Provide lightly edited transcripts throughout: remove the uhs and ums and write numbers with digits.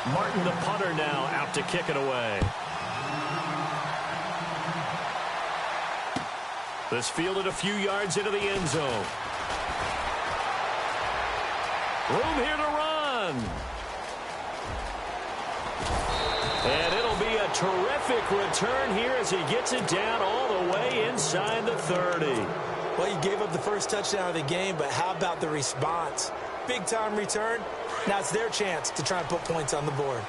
Martin, the punter, now out to kick it away. This fielded a few yards into the end zone. Room here to run. And it'll be a terrific return here as he gets it down all the way inside the 30. Well, he gave up the first touchdown of the game, but how about the response? Big-time return. Now it's their chance to try and put points on the board.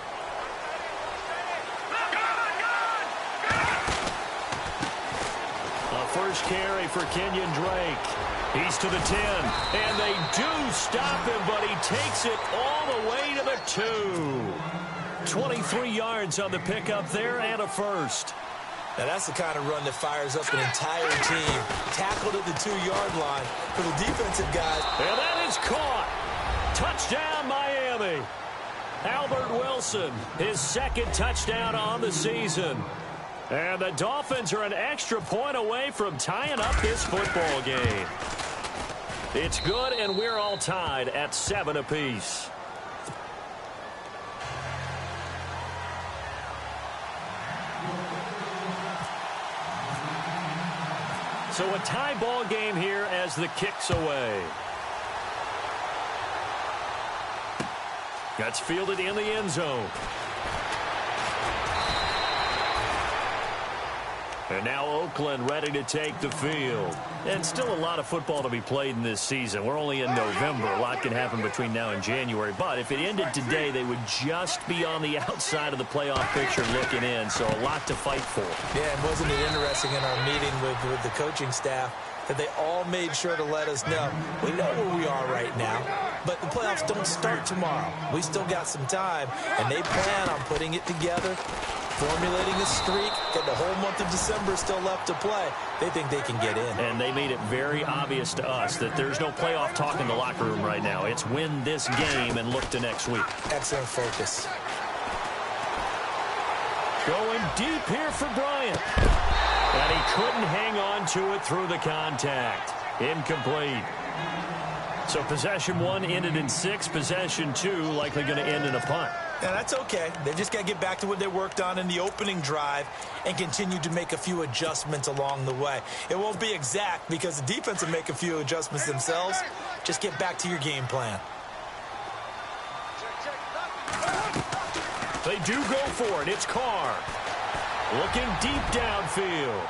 A first carry for Kenyon Drake. He's to the 10, and they do stop him, but he takes it all the way to the 2. 23 yards on the pickup there and a first. Now that's the kind of run that fires up an entire team. Tackled at the 2-yard line for the defensive guys. And that is caught. Touchdown, Miami. Albert Wilson, his second touchdown on the season. And the Dolphins are an extra point away from tying up this football game. It's good, and we're all tied at 7 apiece. So a tie ball game here as the kick's away. That's fielded in the end zone. And now Oakland ready to take the field. And still a lot of football to be played in this season. We're only in November. A lot can happen between now and January. But if it ended today, they would just be on the outside of the playoff picture looking in. So a lot to fight for. Yeah, and wasn't it interesting in our meeting with the coaching staff that they all made sure to let us know, we know where we are right now, but the playoffs don't start tomorrow. We still got some time, and they plan on putting it together, formulating a streak, got the whole month of December still left to play. They think they can get in. And they made it very obvious to us that there's no playoff talk in the locker room right now. It's win this game and look to next week. Excellent focus. Going deep here for Bryant. And he couldn't hang on to it through the contact. Incomplete. So possession 1 ended in 6. Possession 2 likely going to end in a punt. Yeah, that's okay. They've just got to get back to what they worked on in the opening drive and continue to make a few adjustments along the way. It won't be exact because the defense will make a few adjustments themselves. Just get back to your game plan. They do go for it. It's Carr. Looking deep downfield.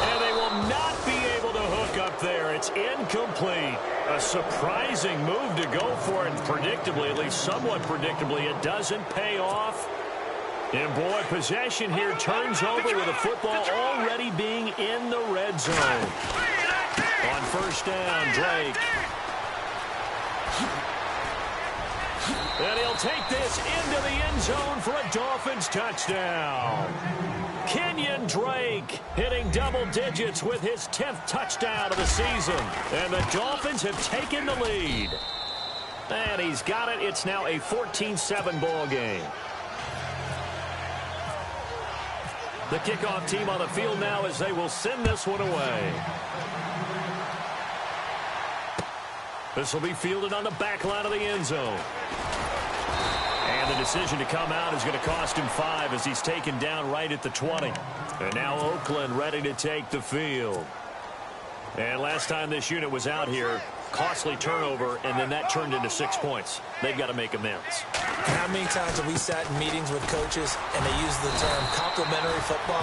And they will not be able to hook up there. It's incomplete. A surprising move to go for it. Predictably, at least somewhat predictably, it doesn't pay off. And boy, possession here turns over with the football already being in the red zone. On first down, Drake. And he'll take this into the end zone for a Dolphins touchdown. Kenyon Drake hitting double digits with his 10th touchdown of the season. And the Dolphins have taken the lead. And he's got it. It's now a 14-7 ball game. The kickoff team on the field now as they will send this one away. This will be fielded on the back line of the end zone. And the decision to come out is going to cost him 5 as he's taken down right at the 20. And now Oakland ready to take the field. And last time this unit was out here, costly turnover, and then that turned into 6 points. They've got to make amends. How many times have we sat in meetings with coaches and they use the term complementary football?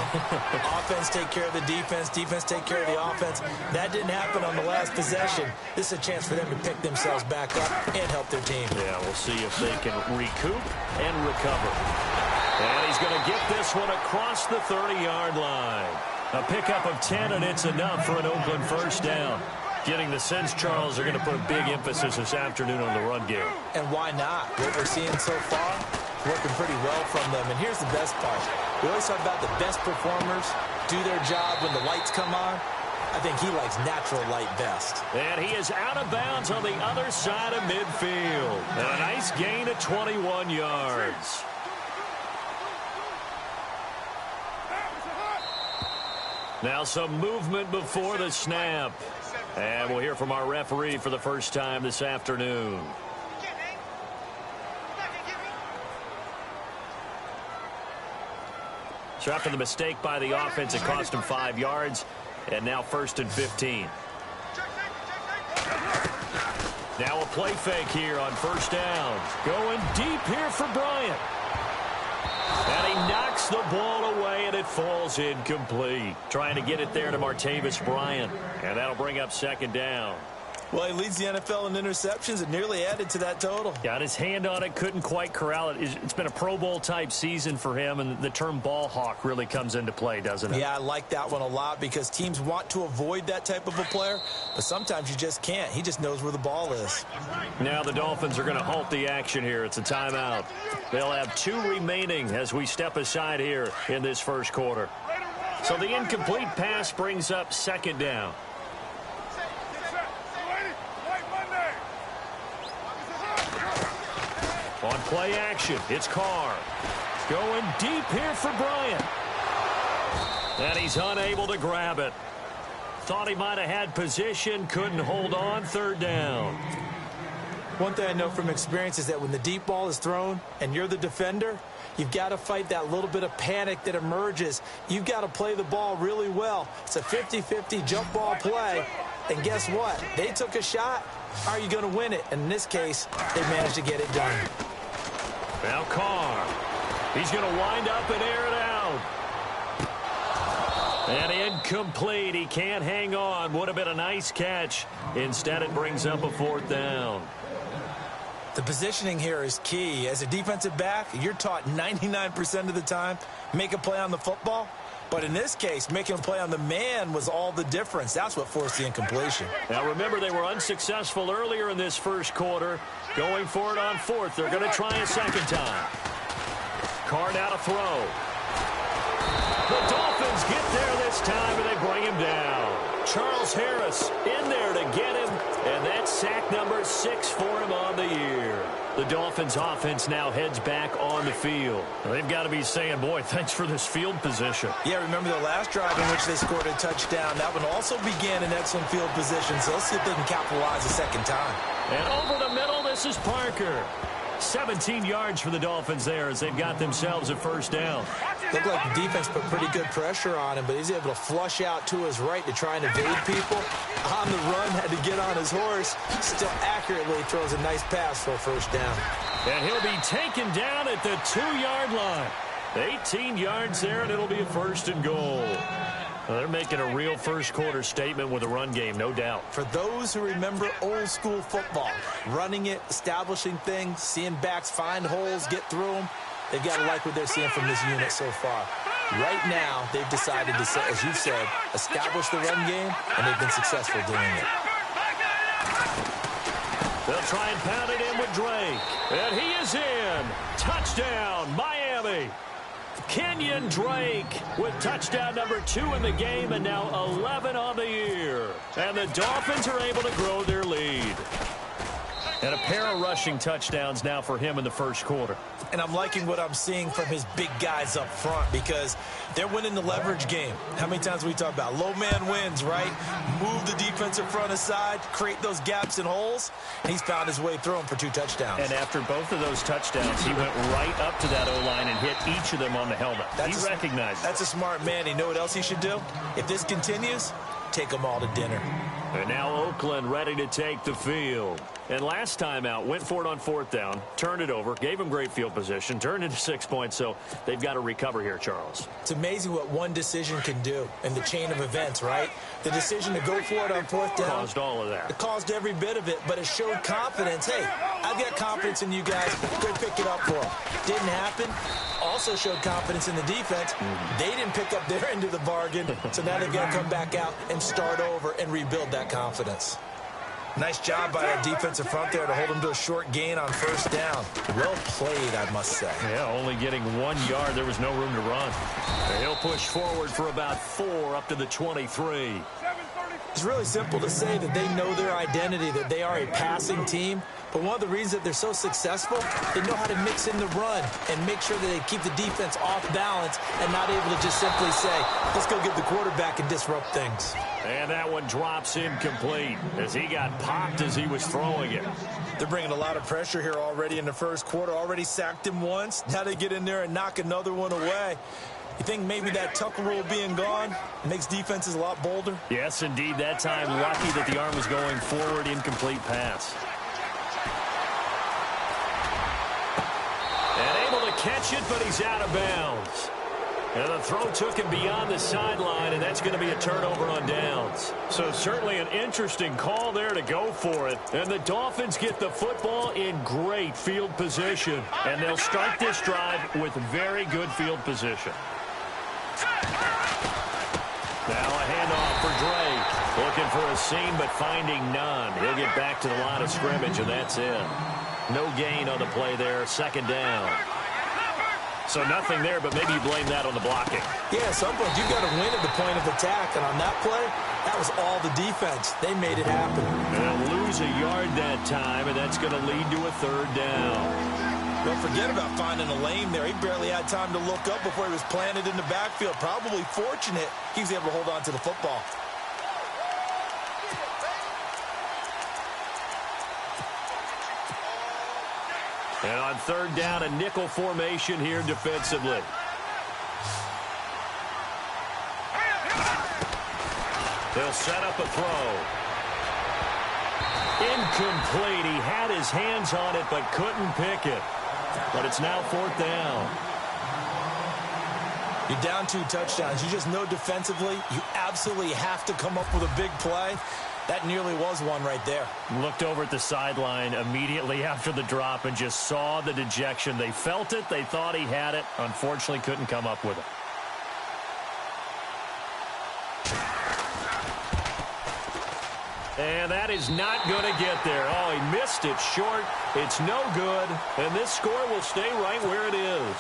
Offense take care of the defense, defense take care of the offense. That didn't happen on the last possession. This is a chance for them to pick themselves back up and help their team. Yeah, we'll see if they can recoup and recover. And he's going to get this one across the 30-yard line. A pickup of 10, and it's enough for an Oakland first down. Getting the sense, Charles, are going to put a big emphasis this afternoon on the run game. And why not? What we're seeing so far, working pretty well from them. And here's the best part. We always talk about the best performers do their job when the lights come on. I think he likes natural light best. And he is out of bounds on the other side of midfield. And a nice gain of 21 yards. Now some movement before the snap. And we'll hear from our referee for the first time this afternoon. So after the mistake by the offense, it cost him 5 yards, and now 1st and 15. Now a play fake here on 1st down. Going deep here for Bryant. And he knocks the ball away, and it falls incomplete. Trying to get it there to Martavis Bryant. And that'll bring up 2nd down. Well, he leads the NFL in interceptions and nearly added to that total. Got his hand on it, couldn't quite corral it. It's been a Pro Bowl-type season for him, and the term ball hawk really comes into play, doesn't it? Yeah, I like that one a lot because teams want to avoid that type of a player, but sometimes you just can't. He just knows where the ball is. Now the Dolphins are going to halt the action here. It's a timeout. They'll have 2 remaining as we step aside here in this 1st quarter. So the incomplete pass brings up 2nd down. On play action, it's Carr. Going deep here for Bryant. And he's unable to grab it. Thought he might have had position, couldn't hold on, 3rd down. One thing I know from experience is that when the deep ball is thrown and you're the defender, you've got to fight that little bit of panic that emerges. You've got to play the ball really well. It's a 50-50 jump ball play. And guess what? They took a shot. Are you going to win it? And in this case, they managed to get it done. Now Carr. He's going to wind up and air it out. And incomplete. He can't hang on. Would have been a nice catch. Instead, it brings up a 4th down. The positioning here is key. As a defensive back, you're taught 99% of the time, make a play on the football. But in this case, making a play on the man was all the difference. That's what forced the incompletion. Now, remember, they were unsuccessful earlier in this 1st quarter. Going for it on 4th. They're going to try a 2nd time. Carr now to throw. The Dolphins get there this time, and they bring him down. Charles Harris in there to get him, and that's sack number 6 for him on the year. The Dolphins offense now heads back on the field. They've got to be saying, boy, thanks for this field position. Yeah, remember the last drive in which they scored a touchdown. That one also began in excellent field position, so let's see if they can capitalize a 2nd time. And over the middle, this is Parker. 17 yards for the Dolphins there as they've got themselves a 1st down. Looked like the defense put pretty good pressure on him, but he's able to flush out to his right to try and evade people. On the run, had to get on his horse. Still accurately throws a nice pass for a 1st down. And he'll be taken down at the 2-yard line. 18 yards there, and it'll be a 1st and goal. Well, they're making a real 1st quarter statement with a run game, no doubt. For those who remember old school football, running it, establishing things, seeing backs find holes, get through them, they've got to like what they're seeing from this unit so far. Right now, they've decided to, as you've said, establish the run game, and they've been successful doing it. They'll try and pound it in with Drake. And he is in. Touchdown, Miami. Kenyon Drake with touchdown number 2 in the game, and now 11 on the year. And the Dolphins are able to grow their lead. And a pair of rushing touchdowns now for him in the 1st quarter. And I'm liking what I'm seeing from his big guys up front because they're winning the leverage game. How many times we talk about low man wins, right? Move the defensive front aside, create those gaps and holes. And he's found his way through them for 2 touchdowns. And after both of those touchdowns, he went right up to that O-line and hit each of them on the helmet. He recognized it. That's a smart man. You know what else he should do? If this continues, take them all to dinner. And now Oakland ready to take the field. And last time out, went for it on 4th down, turned it over, gave him great field position, turned into 6 points, so they've got to recover here, Charles. It's amazing what one decision can do in the chain of events, right? The decision to go for it on 4th down. Caused all of that. It caused every bit of it, but it showed confidence. Hey, I've got confidence in you guys. Go pick it up for them. Didn't happen. Also showed confidence in the defense. They didn't pick up their end of the bargain, so now they've got to come back out and start over and rebuild that confidence. Nice job by that defensive front there to hold him to a short gain on 1st down. Well played, I must say. Yeah, only getting 1 yard. There was no room to run. And he'll push forward for about 4 up to the 23. It's really simple to say that they know their identity, that they are a passing team. But one of the reasons that they're so successful, they know how to mix in the run and make sure that they keep the defense off balance and not able to just simply say, let's go get the quarterback and disrupt things. And that one drops incomplete as he got popped as he was throwing it. They're bringing a lot of pressure here already in the 1st quarter. Already sacked him once. Now they get in there and knock another one away. You think maybe that tuckle rule being gone makes defenses a lot bolder? Yes, indeed. That time, lucky that the arm was going forward, incomplete pass. And able to catch it, but he's out of bounds. And the throw took him beyond the sideline, and that's going to be a turnover on downs. So certainly an interesting call there to go for it. And the Dolphins get the football in great field position. And they'll start this drive with very good field position. Now a handoff for Drake. Looking for a seam, but finding none. He'll get back to the line of scrimmage, and that's it. No gain on the play there. Second down. So nothing there, but maybe you blame that on the blocking. Yeah, at some point you've got to win at the point of attack, and on that play, that was all the defense. They made it happen. And they'll lose a yard that time, and that's going to lead to a third down. Don't forget about finding a lane there. He barely had time to look up before he was planted in the backfield. Probably fortunate he was able to hold on to the football. And on third down, a nickel formation here defensively. They'll set up a throw. Incomplete. He had his hands on it, but couldn't pick it. But it's now fourth down. You're down 2 touchdowns. You just know defensively you absolutely have to come up with a big play. That nearly was one right there. Looked over at the sideline immediately after the drop and just saw the dejection. They felt it. They thought he had it. Unfortunately, couldn't come up with it. And that is not going to get there. Oh, he missed it short. It's no good. And this score will stay right where it is.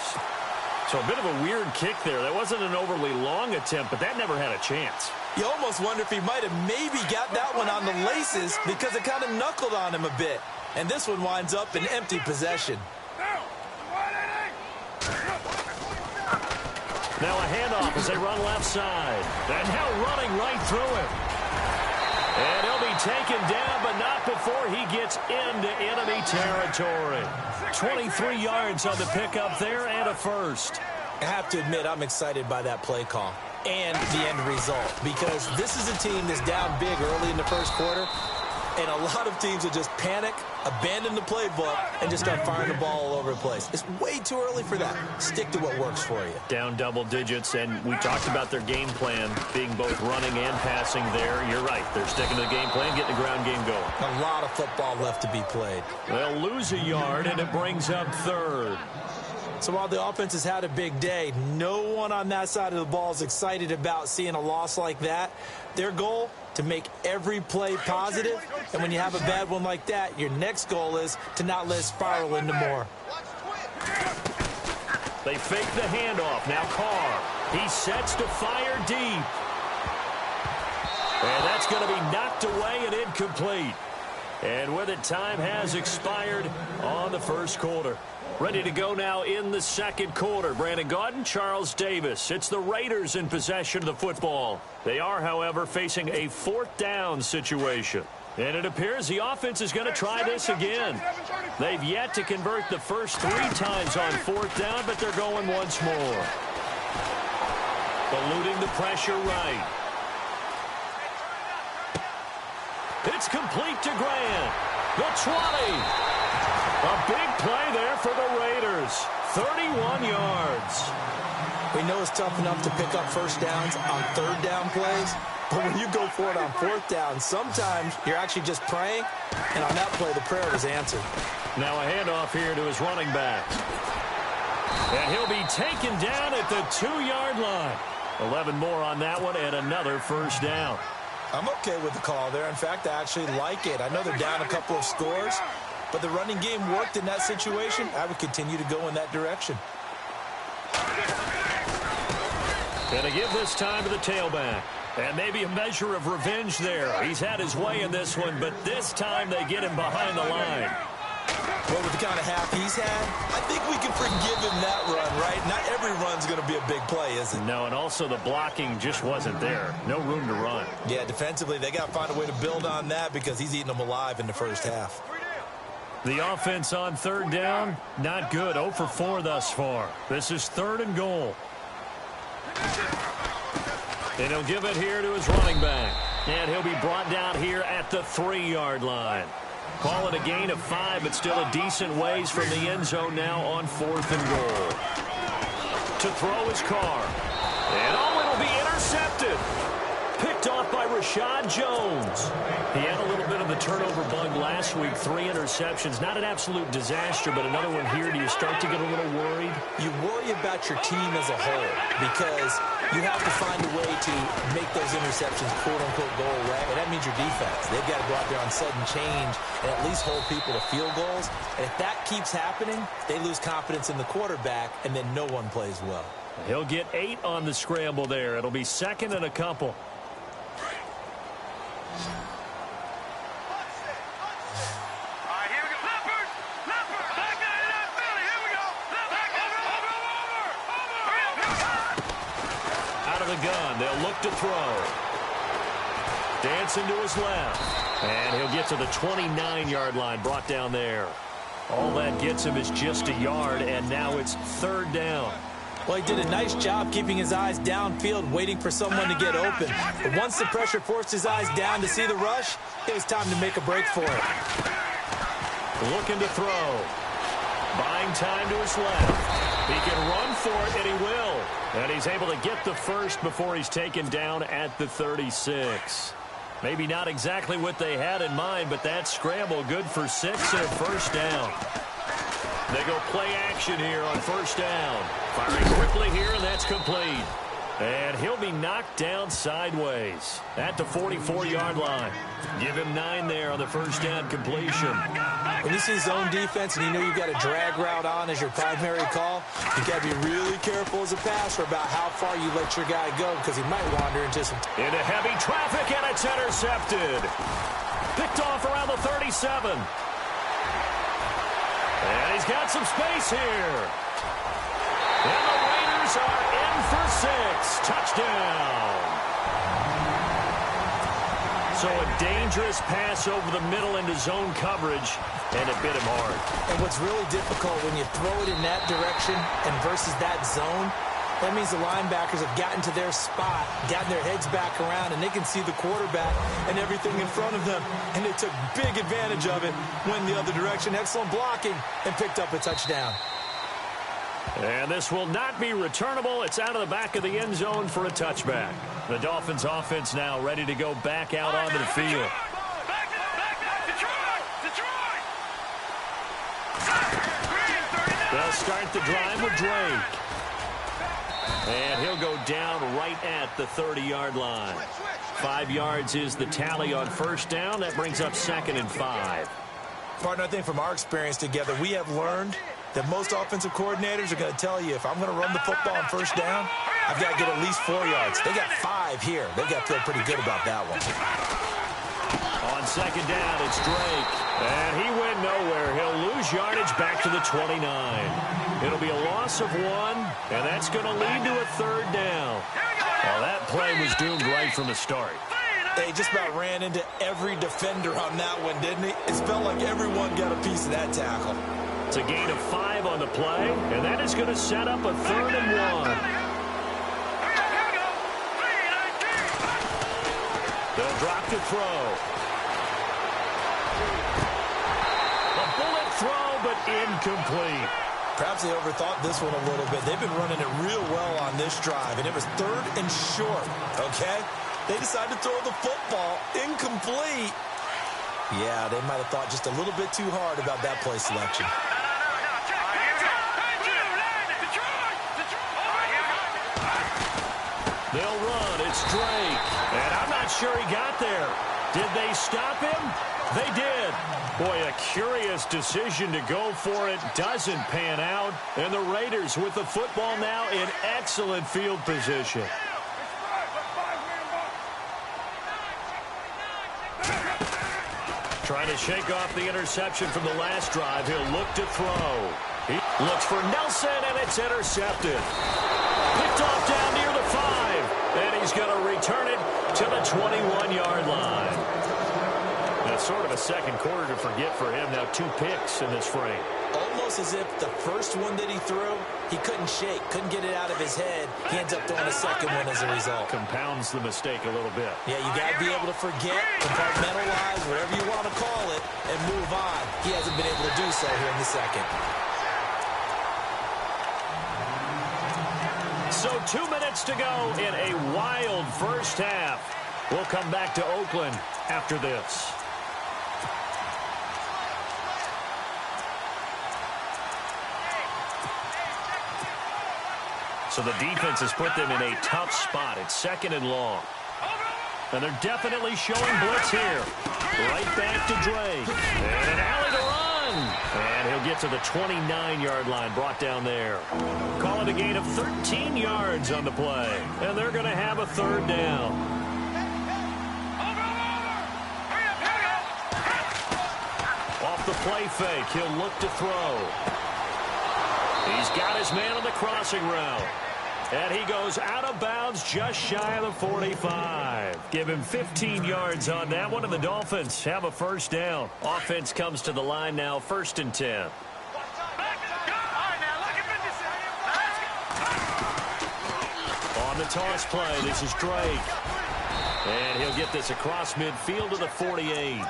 So a bit of a weird kick there. That wasn't an overly long attempt, but that never had a chance. You almost wonder if he might have maybe got that one on the laces because it kind of knuckled on him a bit. And this one winds up in empty possession. Now a handoff as they run left side. And now running right through him. And he'll be taken down, but not before he gets into enemy territory. 23 yards on the pickup there and a first. I have to admit, I'm excited by that play call and the end result because this is a team that's down big early in the first quarter, and a lot of teams will just panic, abandon the playbook, and just start firing the ball all over the place. It's way too early for that. Stick to what works for you. Down double digits, and we talked about their game plan being both running and passing there. You're right. They're sticking to the game plan, getting the ground game going. A lot of football left to be played. They'll lose a yard, and it brings up third. So while the offense has had a big day, no one on that side of the ball is excited about seeing a loss like that. Their goal, to make every play positive. And when you have a bad one like that, your next goal is to not let it spiral into more. They fake the handoff. Now Carr. He sets to fire deep. And that's going to be knocked away and incomplete. And with it, time has expired on the first quarter. Ready to go now in the second quarter. Brandon Gaudin, Charles Davis. It's the Raiders in possession of the football. They are, however, facing a fourth down situation. And it appears the offense is going to try this again. They've yet to convert the first 3 times on fourth down, but they're going once more. Eluding the pressure right. It's complete to Grant. The 20. A big play there for the Raiders. 31 yards. We know it's tough enough to pick up first downs on third down plays, but when you go for it on fourth down, sometimes you're actually just praying, and on that play, the prayer was answered. Now a handoff here to his running back. And he'll be taken down at the 2-yard line. 11 more on that one and another first down. I'm okay with the call there. In fact, I actually like it. I know they're down a couple of scores, but the running game worked in that situation. I would continue to go in that direction. Going to give this time to the tailback. And maybe a measure of revenge there. He's had his way in this one, but this time they get him behind the line. Well, with the kind of half he's had, I think we can forgive him that run, right? Not every run's going to be a big play, is it? No, and also the blocking just wasn't there. No room to run. Yeah, defensively, they got to find a way to build on that because he's eating them alive in the first half. The offense on third down, not good. 0 for 4 thus far. This is 3rd and goal. And he'll give it here to his running back. And he'll be brought down here at the 3-yard line. Call it a gain of 5, but still a decent ways from the end zone now on 4th and goal. To throw his Carr. And it'll be intercepted. Picked off by Rashad Jones. He had a little bit of the turnover bug last week. 3 interceptions. Not an absolute disaster, but another one here. Do you start to get a little worried? You worry about your team as a whole because you have to find a way to make those interceptions, quote-unquote, go away. And that means your defense. They've got to go out there on sudden change and at least hold people to field goals. And if that keeps happening, they lose confidence in the quarterback, and then no one plays well. He'll get 8 on the scramble there. It'll be 2nd and a couple. Gun. They'll look to throw. Dancing to his left. And he'll get to the 29-yard line, brought down there. All that gets him is just a yard, and now it's 3rd down. Well, he did a nice job keeping his eyes downfield, waiting for someone to get open. But once the pressure forced his eyes down to see the rush, it was time to make a break for it. Looking to throw. Buying time to his left. He can run for it, and he will. And he's able to get the first before he's taken down at the 36. Maybe not exactly what they had in mind, but that scramble good for 6 and a 1st down. They go play action here on 1st down. Firing quickly here, and that's complete. And he'll be knocked down sideways at the 44-yard line. Give him 9 there on the 1st down completion. When you see zone defense and you know you've got a drag route on as your primary call, you've got to be really careful as a passer about how far you let your guy go because he might wander into some... Into heavy traffic, and it's intercepted. Picked off around the 37. And he's got some space here. And the Raiders are in for 6. Touchdown. So a dangerous pass over the middle into zone coverage, and it bit him hard. And what's really difficult when you throw it in that direction and versus that zone, that means the linebackers have gotten to their spot, gotten their heads back around, and they can see the quarterback and everything in front of them. And they took big advantage of it, went the other direction, excellent blocking, and picked up a touchdown. And this will not be returnable. It's out of the back of the end zone for a touchback. The Dolphins offense now ready to go back out onto the field. They'll start the drive with Drake. And he'll go down right at the 30-yard line. 5 yards is the tally on 1st down. That brings up 2nd and 5. Partner, I think from our experience together, we have learned that most offensive coordinators are going to tell you, if I'm going to run the football on 1st down, I've got to get at least 4 yards. They got 5 here. They got to feel pretty good about that one. On 2nd down, it's Drake. And he went nowhere. He'll lose yardage back to the 29. It'll be a loss of 1, and that's going to lead to a 3rd down. Well, that play was doomed right from the start. They just about ran into every defender on that one, didn't he? It felt like everyone got a piece of that tackle. It's a gain of 5 on the play, and that is going to set up a 3rd and 1. They'll drop to throw. A bullet throw, but incomplete. Perhaps they overthought this one a little bit. They've been running it real well on this drive, and it was 3rd and short, okay? They decided to throw the football incomplete. Yeah, they might have thought just a little bit too hard about that play selection. They'll run. It's Drake. And I'm not sure he got there. Did they stop him? They did. Boy, a curious decision to go for it. Doesn't pan out. And the Raiders with the football now in excellent field position. Trying to shake off the interception from the last drive. He'll look to throw. He looks for Nelson, and it's intercepted. Picked off down near the 5. And he's going to return it to the 21-yard line. That's sort of a second quarter to forget for him. Now 2 picks in this frame. almost as if the first one that he threw, he couldn't shake, couldn't get it out of his head. He ends up throwing a second one as a result. Compounds the mistake a little bit. Yeah, you got to be able to forget, compartmentalize, whatever you want to call it, and move on. He hasn't been able to do so here in the second. So 2 minutes to go in a wild first half. We'll come back to Oakland after this. So the defense has put them in a tough spot. It's second and long. And they're definitely showing blitz here. Right back to Drake. And an alley to run. And he'll get to the 29-yard line, brought down there. Call it a gain of 13 yards on the play. And they're going to have a third down. Off the play fake, he'll look to throw. He's got his man on the crossing route. And he goes out of bounds just shy of the 45. Give him 15 yards on that one, and the Dolphins have a first down. Offense comes to the line now, 1st and 10. On the toss play, this is Drake. And he'll get this across midfield to the 48.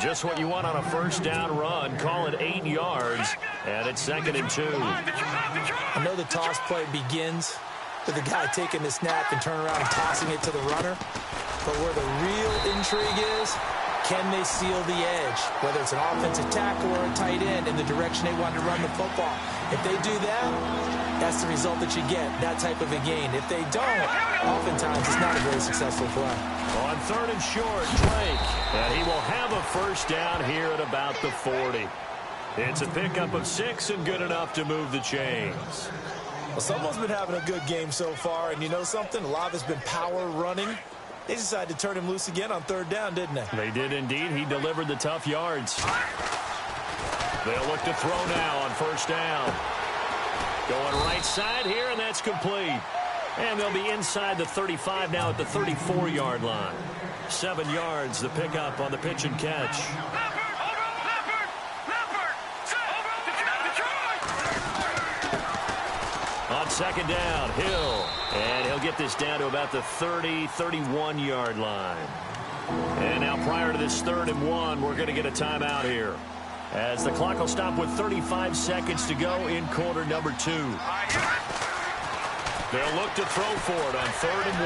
Just what you want on a first down run. Call it 8 yards, and it's 2nd and 2. I know the toss play begins with the guy taking the snap and turn around and tossing it to the runner. But where the real intrigue is, can they seal the edge? Whether it's an offensive tackle or a tight end in the direction they want to run the football. If they do that, that's the result that you get, that type of a gain. If they don't, oftentimes it's not a very successful play. On 3rd and short, Drake. And he will have a first down here at about the 40. It's a pickup of 6 and good enough to move the chains. Well, someone's been having a good game so far, and you know something? A lot of it's been power running. They decided to turn him loose again on 3rd down, didn't they? They did indeed. He delivered the tough yards. They'll look to throw now on 1st down. Going right side here, and that's complete. And they'll be inside the 35 now at the 34-yard line. 7 yards, the pickup on the pitch and catch. On 2nd down, Hill. And he'll get this down to about the 30, 31-yard line. And now prior to this 3rd and 1, we're going to get a timeout here, as the clock will stop with 35 seconds to go in quarter number 2. They'll look to throw for it on 3rd and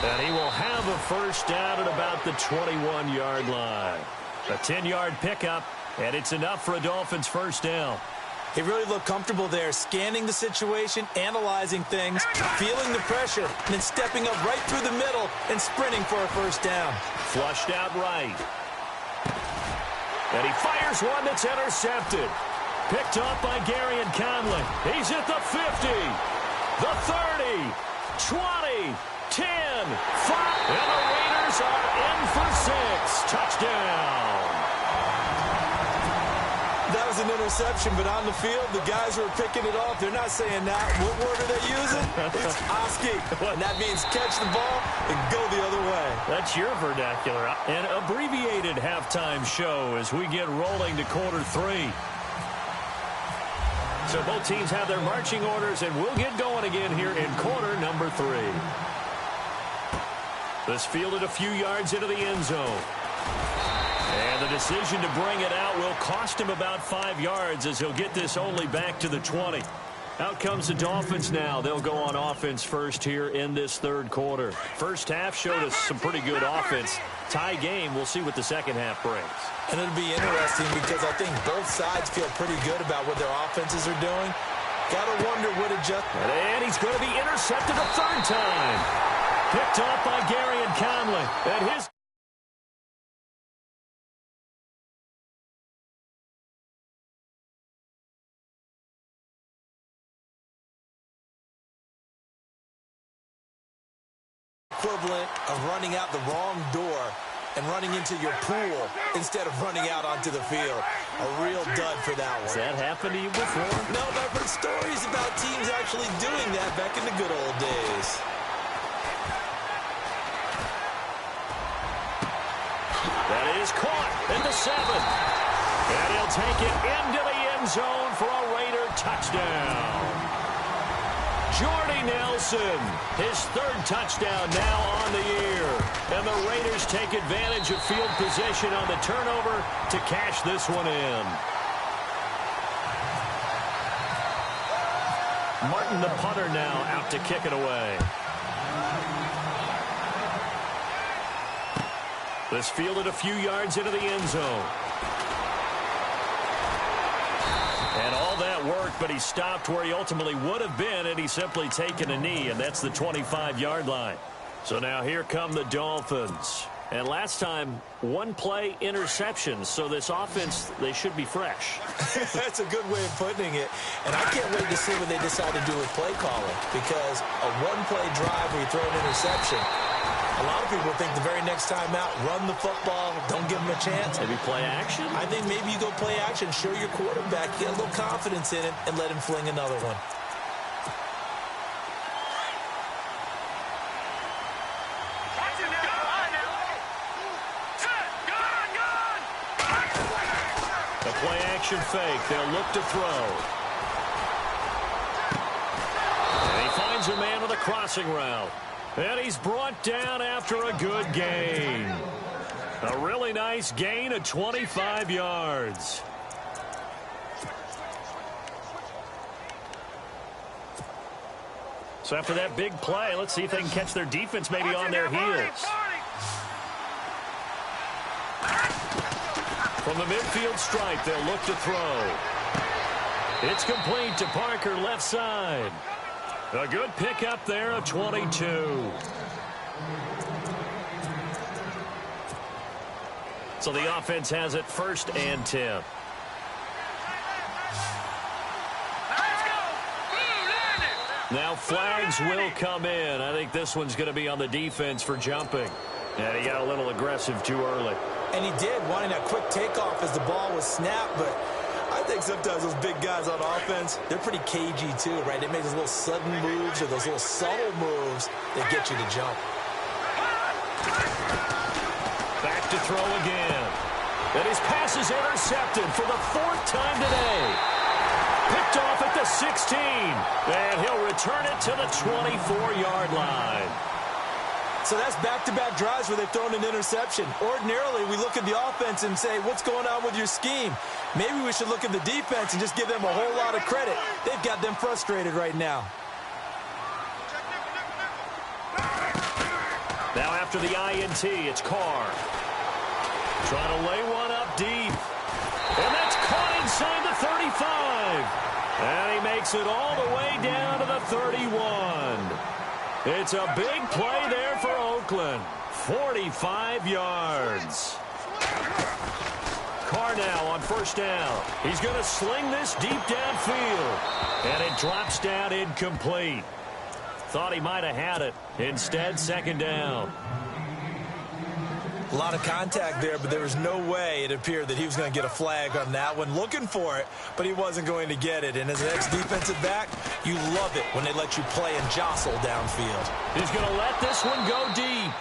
1. And he will have a first down at about the 21-yard line. A 10-yard pickup, and it's enough for a Dolphins first down. He really looked comfortable there, scanning the situation, analyzing things, feeling the pressure, and then stepping up right through the middle and sprinting for a first down. Flushed out right. And he fires one that's intercepted. Picked up by Gary and Conley. He's at the 50, the 30, 20, 10, 5. And the Raiders are in for 6. Touchdown. That was an interception, but on the field, the guys who are picking it off, they're not saying that. What word are they using? It's Oski. And that means catch the ball and go the other way. That's your vernacular. An abbreviated halftime show as we get rolling to quarter 3. So both teams have their marching orders, and we'll get going again here in quarter number 3. This fielded a few yards into the end zone. And the decision to bring it out will cost him about 5 yards, as he'll get this only back to the 20. Out comes the Dolphins now. They'll go on offense first here in this 3rd quarter. First half showed us some pretty good offense. Tie game. We'll see what the second half brings. And it'll be interesting because I think both sides feel pretty good about what their offenses are doing. Got to wonder what adjustment. And he's going to be intercepted a 3rd time. Picked up by Gary and Conley. And his equivalent of running out the wrong door and running into your pool instead of running out onto the field. A real dud for that one. Has that happened to you before? No, but I've heard stories about teams actually doing that back in the good old days. That is caught at the 7. And he'll take it into the end zone for a Raider touchdown. Jordy Nelson, his 3rd touchdown now on the year. And the Raiders take advantage of field position on the turnover to cash this one in. Martin, the punter, now out to kick it away. This fielded a few yards into the end zone. And all that worked, but he stopped where he ultimately would have been, and he's simply taken a knee, and that's the 25-yard line. So now here come the Dolphins. And last time, 1 play interception, so this offense, they should be fresh. That's a good way of putting it. And I can't wait to see what they decide to do with play calling, because a 1-play drive where you throw an interception, a lot of people think the very next time out, run the football, don't give them a chance. Maybe play action? I think maybe you go play action, show your quarterback, get a little confidence in it, and let him fling another one. The play action fake. They'll look to throw. And he finds a man with a crossing route. And he's brought down after a good gain. A really nice gain of 25 yards. So after that big play, let's see if they can catch their defense maybe on their heels. From the midfield stripe, they'll look to throw. It's complete to Parker, left side. A good pickup there of 22. So the offense has it 1st and 10. Now flags will come in. I think this one's going to be on the defense for jumping. And he got a little aggressive too early. And he did, wanting that quick takeoff as the ball was snapped, but I think sometimes those big guys on offense, they're pretty cagey too, right? They make those little sudden moves or those little subtle moves that get you to jump. Back to throw again. And his pass is intercepted for the 4th time today. Picked off at the 16. And he'll return it to the 24-yard line. So that's back-to-back drives where they've thrown an interception. Ordinarily, we look at the offense and say, what's going on with your scheme? Maybe we should look at the defense and just give them a whole lot of credit. They've got them frustrated right now. Now after the INT, it's Carr. Trying to lay one up deep. And that's caught inside the 35. And he makes it all the way down to the 31. It's a big play there for Oakland. 45 yards. Carr now on 1st down. He's going to sling this deep downfield. And it drops down incomplete. Thought he might have had it. Instead, 2nd down. A lot of contact there, but there was no way it appeared that he was going to get a flag on that one. Looking for it, but he wasn't going to get it. And as an ex-defensive back, you love it when they let you play and jostle downfield. He's going to let this one go deep.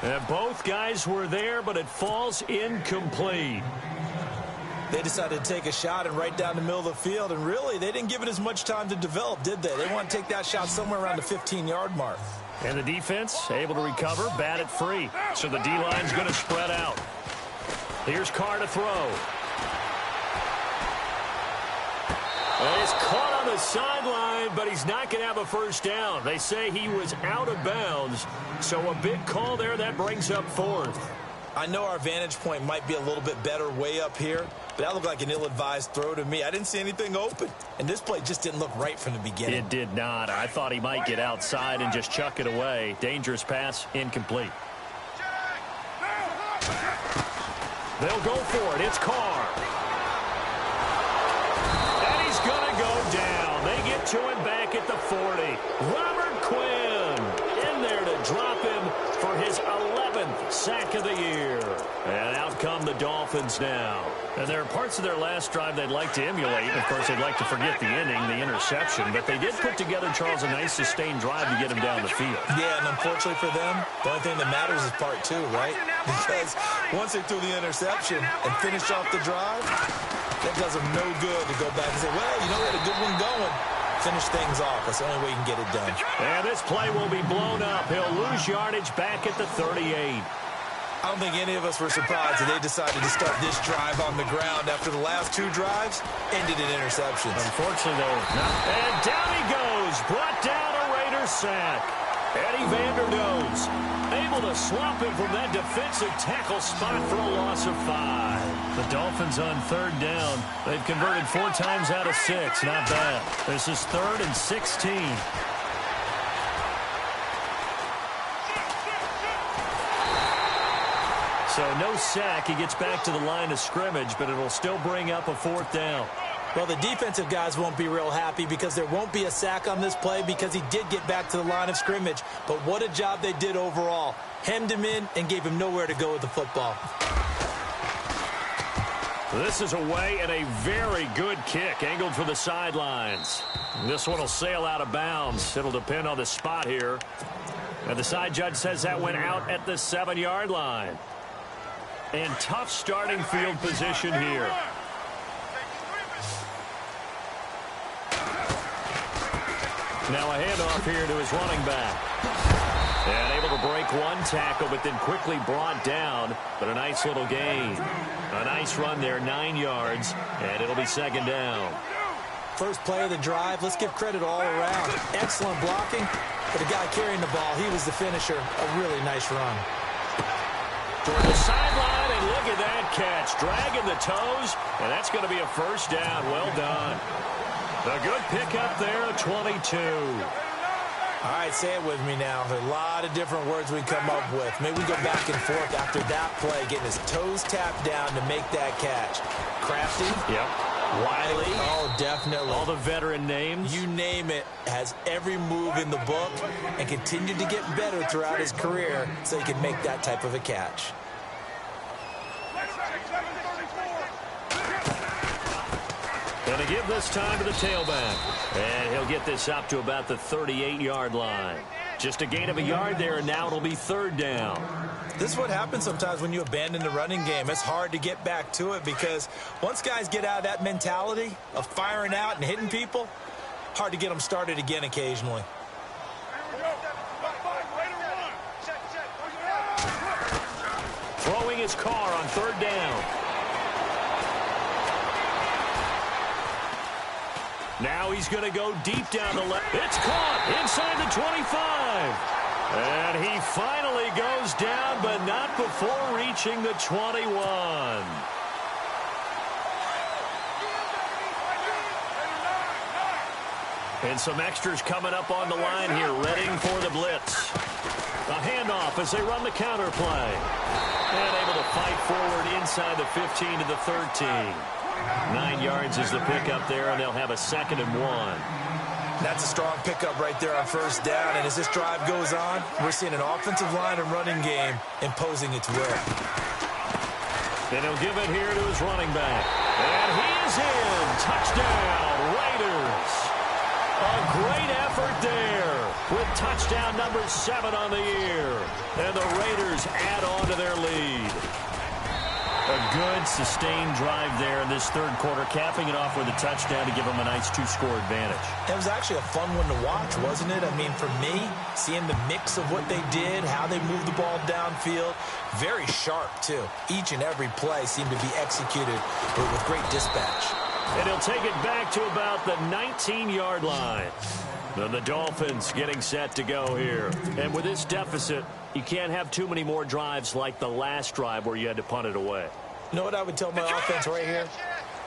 And both guys were there, but it falls incomplete. They decided to take a shot and right down the middle of the field, and really, they didn't give it as much time to develop, did they? They want to take that shot somewhere around the 15-yard mark. And the defense able to recover, bat it free. So the D-line's going to spread out. Here's Carr to throw. And he's caught on the sideline, but he's not going to have a 1st down. They say he was out of bounds. So a big call there that brings up 4th. I know our vantage point might be a little bit better way up here, but that looked like an ill-advised throw to me. I didn't see anything open, and this play just didn't look right from the beginning. It did not. I thought he might get outside and just chuck it away. Dangerous pass, incomplete. They'll go for it. It's Carr. And he's going to go down. They get to him back at the 40. Robert Quinn in there to drop him for his 11th sack of the year. And out come the Dolphins now. And there are parts of their last drive they'd like to emulate. Of course, they'd like to forget the inning, the interception. But they did put together, Charles, a nice sustained drive to get him down the field. Yeah, and unfortunately for them, the only thing that matters is part 2, right? because once they threw the interception and finished off the drive, that does them no good to go back and say, well, you know, we had a good one going. Finish things off. That's the only way you can get it done. And this play will be blown up. He'll lose yardage back at the 38. I don't think any of us were surprised that they decided to start this drive on the ground after the last two drives ended in interceptions. Unfortunately, though. And down he goes. Brought down a Raiders sack. Eddie Vanderdoes able to swamp him from that defensive tackle spot for a loss of 5. The Dolphins on third down. They've converted 4 times out of 6. Not bad. This is 3rd and 16. So no sack. He gets back to the line of scrimmage, but it'll still bring up a 4th down. Well, the defensive guys won't be real happy because there won't be a sack on this play because he did get back to the line of scrimmage. But what a job they did overall. Hemmed him in and gave him nowhere to go with the football. This is away and a very good kick angled for the sidelines. This one will sail out of bounds. It'll depend on the spot here. And the side judge says that went out at the 7-yard line. And tough starting field position here. Now a handoff here to his running back. And able to break one tackle, but then quickly brought down. But a nice little gain. A nice run there, 9 yards. And it'll be 2nd down. First play of the drive, let's give credit all around. Excellent blocking, but the guy carrying the ball, he was the finisher. A really nice run. Toward the sideline, and look at that catch. Dragging the toes, and that's going to be a 1st down. Well done. A good pickup there at 22. All right, say it with me now. There's a lot of different words we come up with. Maybe we go back and forth after that play, getting his toes tapped down to make that catch. Crafty. Yep. Wiley. Oh, definitely. All the veteran names. You name it. Has every move in the book and continued to get better throughout his career so he can make that type of a catch. Going to give this time to the tailback. And he'll get this up to about the 38-yard line. Just a gain of a yard there, and now it'll be 3rd down. This is what happens sometimes when you abandon the running game. It's hard to get back to it because once guys get out of that mentality of firing out and hitting people, hard to get them started again occasionally. Throwing his car on 3rd down. Now he's going to go deep down the left. It's caught inside the 25. And he finally goes down, but not before reaching the 21. And some extras coming up on the line here, readying for the blitz. A handoff as they run the counter play. And able to fight forward inside the 15 to the 13. 9 yards is the pickup there, and they'll have a 2nd and 1. That's a strong pickup right there on 1st down. And as this drive goes on, we're seeing an offensive line and running game imposing its will. Then he'll give it here to his running back. And he is in. Touchdown, Raiders. A great effort there with touchdown number 7 on the year. And the Raiders add on to their lead. A good, sustained drive there in this 3rd quarter, capping it off with a touchdown to give them a nice 2-score advantage. It was actually a fun one to watch, wasn't it? I mean, for me, seeing the mix of what they did, how they moved the ball downfield, very sharp, too. Each and every play seemed to be executed with great dispatch. And he'll take it back to about the 19-yard line. Then the Dolphins getting set to go here. And with this deficit, you can't have too many more drives like the last drive where you had to punt it away. You know what I would tell my offense right here?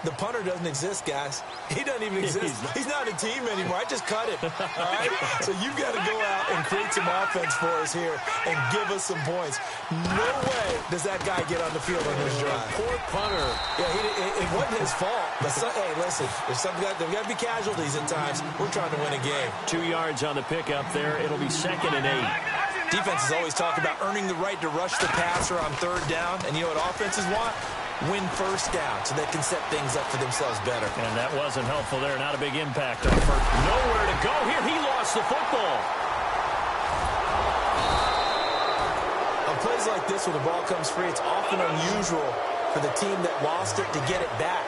The punter doesn't exist, guys. He doesn't even exist. He's not a team anymore. I just cut him. All right? So you've got to go out and create some offense for us here and give us some points. No way does that guy get on the field on this drive. Poor punter. Yeah, it wasn't his fault. But hey, listen, there's got to be casualties at times. We're trying to win a game. 2 yards on the pickup there. It'll be 2nd and 8. Defenses always talk about earning the right to rush the passer on 3rd down. And you know what offenses want? Win 1st down so they can set things up for themselves better. And that wasn't helpful there. Not a big impact on 1st. Nowhere to go here. He lost the football. A play plays like this when the ball comes free, it's often unusual for the team that lost it to get it back.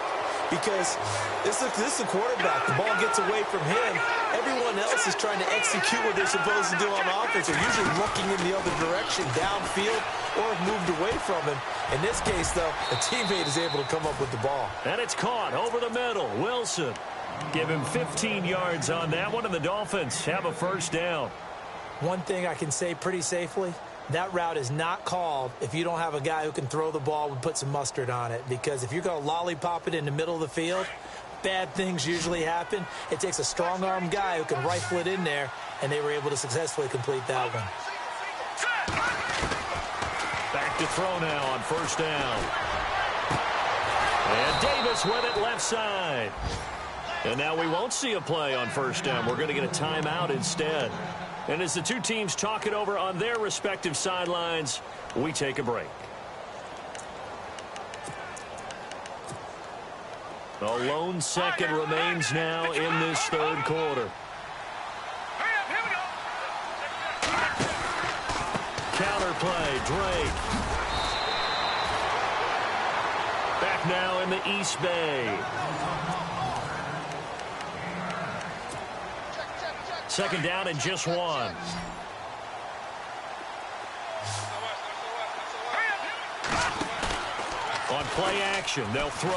Because this is a quarterback. The ball gets away from him. Everyone else is trying to execute what they're supposed to do on offense. They're usually looking in the other direction, downfield, or have moved away from him. In this case, though, a teammate is able to come up with the ball. And it's caught over the middle. Wilson. Give him 15 yards on that one, and the Dolphins have a first down. One thing I can say pretty safely, that route is not called if you don't have a guy who can throw the ball and put some mustard on it. Because if you're going to lollipop it in the middle of the field, bad things usually happen. It takes a strong-arm guy who can rifle it in there, and they were able to successfully complete that one. Back to throw now on first down. And Davis with it left side. And now we won't see a play on first down. We're going to get a timeout instead. And as the two teams talk it over on their respective sidelines, we take a break. A lone second remains now in this third quarter. Counter play, Drake. Back now in the East Bay. Second down and just one. On play action, they'll throw.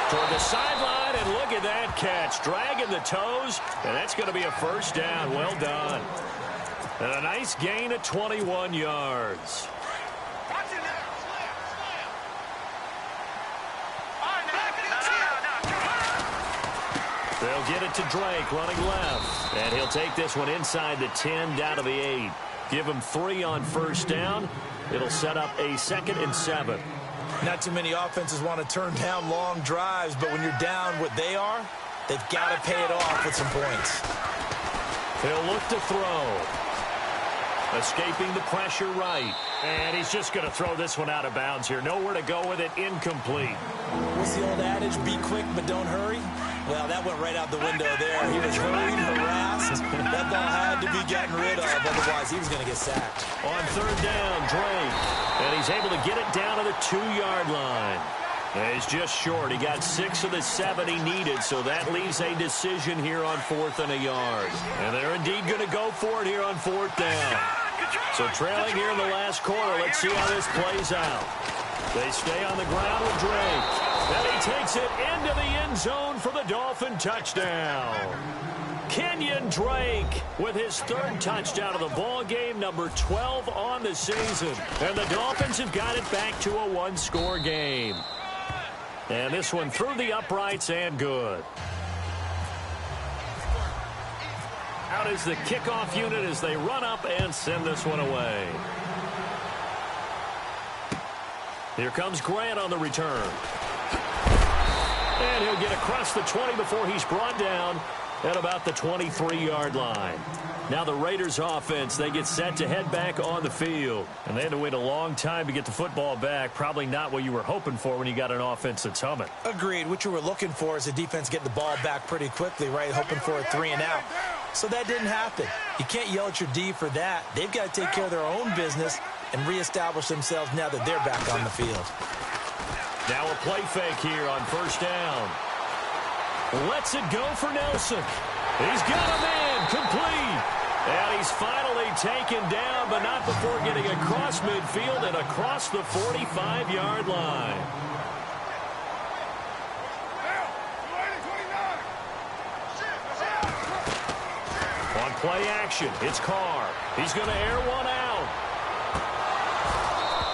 Toward the sideline, and look at that catch. Dragging the toes, and that's going to be a first down. Well done. And a nice gain of 21 yards. They'll get it to Drake, running left. And he'll take this one inside the 10, down to the 8. Give him 3 on first down. It'll set up a 2nd and 7. Not too many offenses want to turn down long drives, but when you're down what they are, they've got to pay it off with some points. He'll look to throw. Escaping the pressure right. And he's just going to throw this one out of bounds here. Nowhere to go with it. Incomplete. What's the old adage? Be quick, but don't hurry. Well, that went right out the window there. He was hurried, harassed. That ball had to be gotten rid of. Otherwise, he was going to get sacked. On third down, Drake. And he's able to get it down to the 2-yard line. And he's just short. He got 6 of the 7 he needed, so that leaves a decision here on 4th and a yard. And they're indeed going to go for it here on 4th down. So trailing here in the last quarter, let's see how this plays out. They stay on the ground with Drake. And he takes it into the end zone for the Dolphin touchdown. Kenyon Drake with his 3rd touchdown of the ball game, number 12 on the season. And the Dolphins have got it back to a 1-score game. And this one through the uprights and good. Out is the kickoff unit as they run up and send this one away. Here comes Grant on the return. And he'll get across the 20 before he's brought down at about the 23-yard line. Now the Raiders offense, they get set to head back on the field. And they had to wait a long time to get the football back. Probably not what you were hoping for when you got an offense that's humming. Agreed. What you were looking for is the defense getting the ball back pretty quickly, right? Hoping for a 3 and out. So that didn't happen. You can't yell at your D for that. They've got to take care of their own business and reestablish themselves now that they're back on the field. Now a play fake here on first down. Lets it go for Nelson. He's got a man complete. And he's finally taken down, but not before getting across midfield and across the 45-yard line. On play action, it's Carr. He's going to air one out.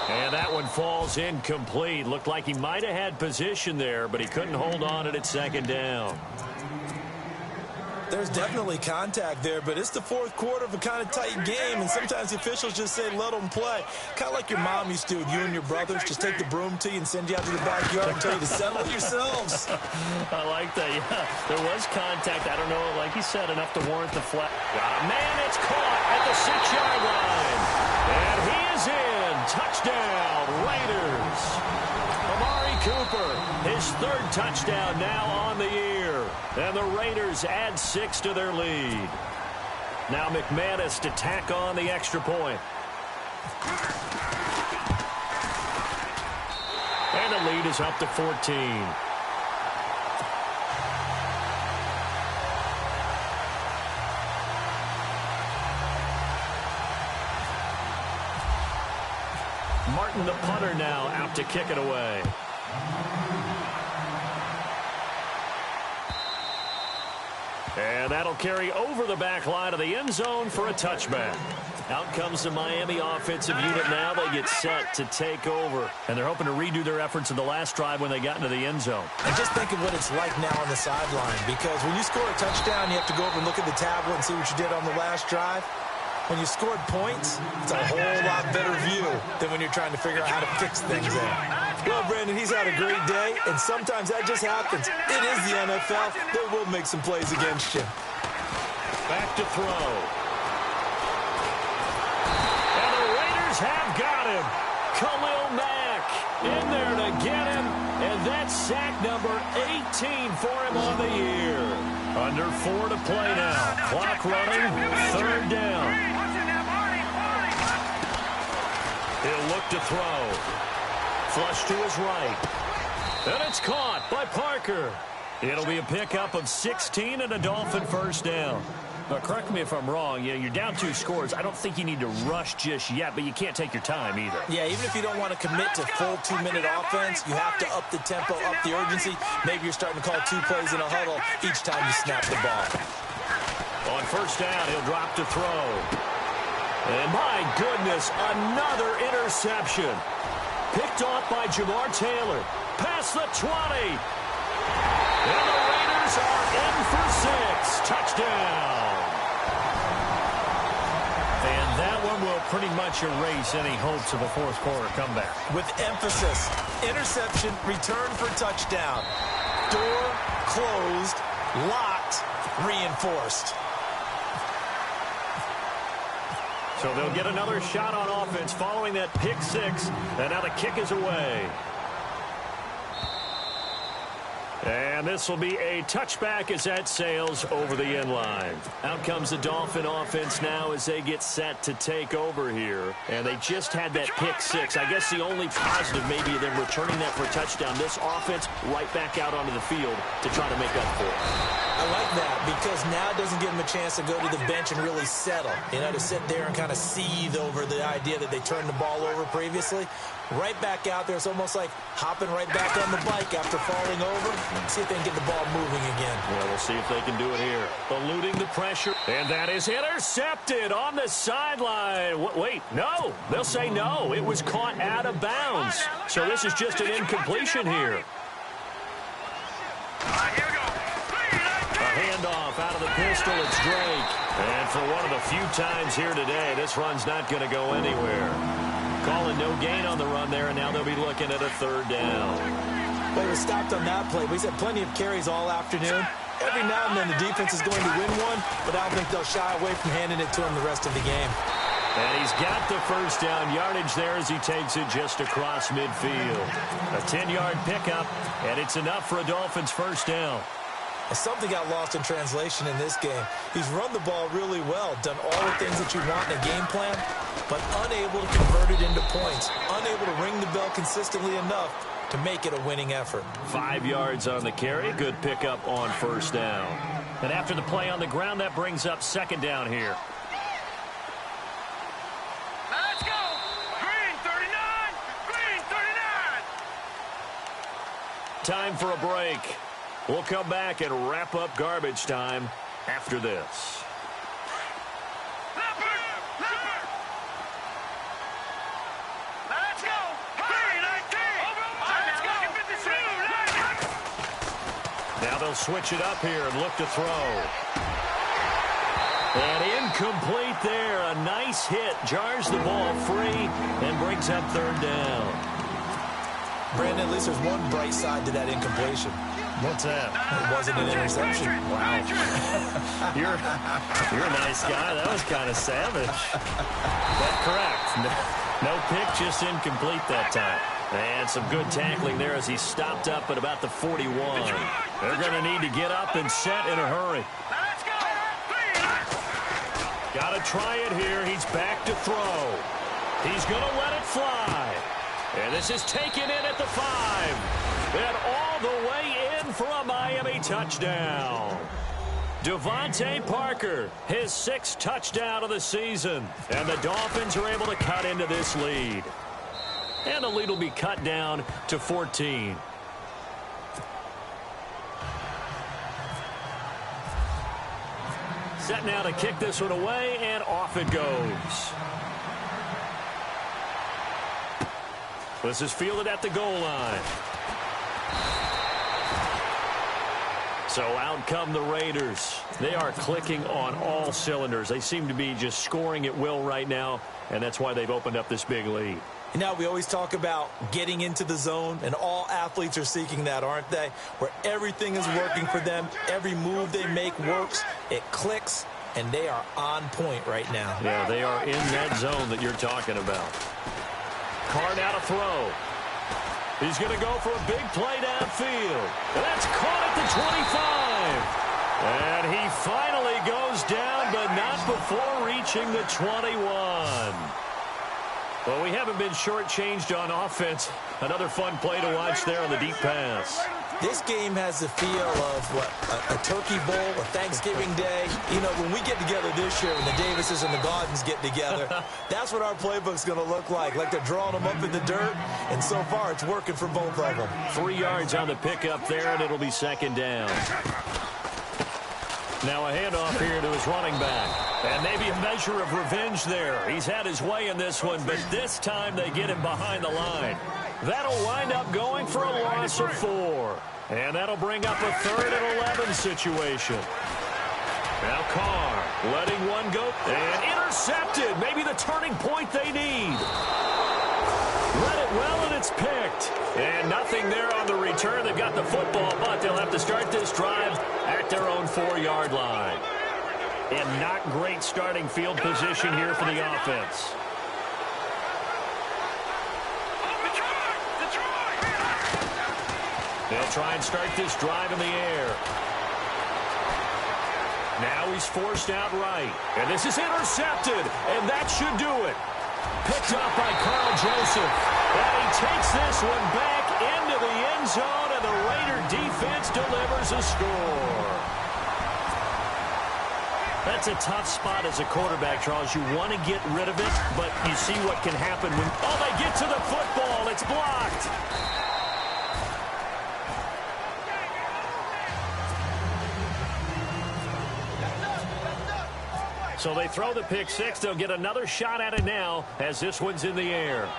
And that one falls incomplete. Looked like he might have had position there, but he couldn't hold on to it at 2nd down. There's definitely contact there, but it's the 4th quarter of a kind of tight game, and sometimes the officials just say, let them play. Kind of like your mom used to with you and your brothers. Just take the broom to you and send you out to the backyard and tell you to settle yourselves. I like that, yeah. There was contact. I don't know, like he said, enough to warrant the flag. Man, it's caught at the 6-yard line. And he is in. Touchdown, Raiders. Amari Cooper, his 3rd touchdown now on the year. And the Raiders add 6 to their lead. Now McManus to tack on the extra point. And the lead is up to 14. Martin, the punter, now out to kick it away. And that'll carry over the back line of the end zone for a touchback. Out comes the Miami offensive unit now. They get set to take over. And they're hoping to redo their efforts in the last drive when they got into the end zone. And just think of what it's like now on the sideline. Because when you score a touchdown, you have to go over and look at the tablet and see what you did on the last drive. When you scored points, it's a whole lot better view than when you're trying to figure out how to fix things there. Well, Brandon, he's had a great day, and sometimes that just happens. It is the NFL. They will make some plays against you. Back to throw. And the Raiders have got him. Khalil Mack in there to get him, and that's sack number 18 for him on the year. Under 4 to play now. Clock running, third down. He'll look to throw. Flush to his right. And it's caught by Parker. It'll be a pickup of 16 and a Dolphin first down. Now, correct me if I'm wrong. You're down 2 scores. I don't think you need to rush just yet, but you can't take your time either. Yeah, even if you don't want to commit to full 2-minute offense, you have to up the tempo, up the urgency. Maybe you're starting to call 2 plays in a huddle each time you snap the ball. On first down, he'll drop to throw. And my goodness, another interception. Picked off by Jamar Taylor. Past the 20. And the Raiders are in for 6. Touchdown. And that one will pretty much erase any hopes of a fourth quarter comeback. With emphasis, interception, return for touchdown. Door closed, locked, reinforced. So they'll get another shot on offense following that pick 6. And now the kick is away. And this will be a touchback as that sails over the end line. Out comes the Dolphin offense now as they get set to take over here. And they just had that pick 6. I guess the only positive maybe of them returning that for a touchdown. This offense right back out onto the field to try to make up for it. I like that because now it doesn't give them a chance to go to the bench and really settle. You know, to sit there and kind of seethe over the idea that they turned the ball over previously. Right back out there. It's almost like hopping right back on the bike after falling over. See if they can get the ball moving again. Well, we'll see if they can do it here. Eluding the pressure. And that is intercepted on the sideline. Wait, no. They'll say no. It was caught out of bounds. So this is just an incompletion here. A handoff out of the pistol. It's Drake. And for one of the few times here today, this run's not going to go anywhere. Calling no gain on the run there, and now they'll be looking at a third down. Well, he was stopped on that play. He's had plenty of carries all afternoon. Every now and then the defense is going to win one, but I don't think they'll shy away from handing it to him the rest of the game. And he's got the first down yardage there as he takes it just across midfield. A 10-yard pickup, and it's enough for a Dolphins first down. Something got lost in translation in this game. He's run the ball really well, done all the things that you want in a game plan, but unable to convert it into points, unable to ring the bell consistently enough to make it a winning effort. 5 yards on the carry. Good pickup on first down. And after the play on the ground, that brings up second down here. Let's go! Green 39! Green 39! Time for a break. We'll come back and wrap up garbage time after this. Let's go! Green 19! Now they'll switch it up here and look to throw. And incomplete there. A nice hit. Jars the ball free and brings up third down. Brandon, at least there's one bright side to that incompletion. What's that? It wasn't an interception. Wow. You're a nice guy. That was kind of savage. That's correct. No pick, just incomplete that time. And some good tackling there as he stopped up at about the 41. They're going to need to get up and set in a hurry. Got to try it here. He's back to throw. He's going to let it fly. And this is taken in at the 5. And all the way in for a Miami touchdown. Devontae Parker, his 6th touchdown of the season. And the Dolphins are able to cut into this lead. And the lead will be cut down to 14. Set now to kick this one away, and off it goes. This is fielded at the goal line. So out come the Raiders. They are clicking on all cylinders. They seem to be just scoring at will right now, and that's why they've opened up this big lead. You know, we always talk about getting into the zone, and all athletes are seeking that, aren't they? Where everything is working for them, every move they make works, it clicks, and they are on point right now. Yeah, they are in that zone that you're talking about. Carr now to throw. He's going to go for a big play downfield. And that's caught at the 25. And he finally goes down, but not before reaching the 21. Well, we haven't been shortchanged on offense. Another fun play to watch there on the deep pass. This game has the feel of, what, a turkey bowl, a Thanksgiving day. You know, when we get together this year, when the Davises and the Gaudens get together, that's what our playbook's going to look like. Like they're drawing them up in the dirt, and so far it's working for both of them. 3 yards on the pickup there, and it'll be second down. Now a handoff here to his running back. And maybe a measure of revenge there. He's had his way in this one, but this time they get him behind the line. That'll wind up going for a loss of 4. And that'll bring up a 3rd and 11 situation. Now Carr letting one go. And intercepted. Maybe the turning point they need. Read it well, and it's picked. And nothing there on the return. They've got the football, but they'll have to start this drive at their own 4-yard line. And not great starting field position here for the offense. They'll try and start this drive in the air. Now he's forced out right. And this is intercepted. And that should do it. Picked up by Carl Joseph. And he takes this one back into the end zone, and the Raider defense delivers a score. That's a tough spot as a quarterback, Charles. You want to get rid of it, but you see what can happen when, oh, they get to the football. It's blocked. So they throw the pick six. They'll get another shot at it now as this one's in the air.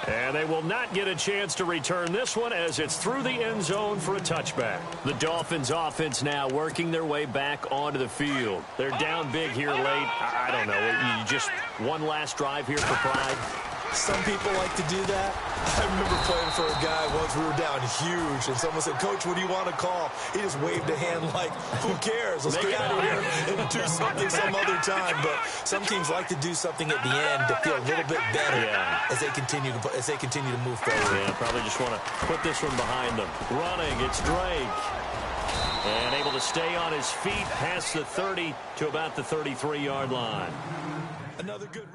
And they will not get a chance to return this one as it's through the end zone for a touchback. The Dolphins offense now working their way back onto the field. They're down big here late. I don't know. You just one last drive here for pride. Some people like to do that. I remember playing for a guy once. We were down huge, and someone said, "Coach, what do you want to call?" He just waved a hand like, "Who cares? Let's get out of here and do something some other time." But some teams like to do something at the end to feel a little bit better as they continue to move forward. Yeah, probably just want to put this one behind them. Running, it's Drake. And able to stay on his feet past the 30 to about the 33-yard line. Another good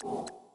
you.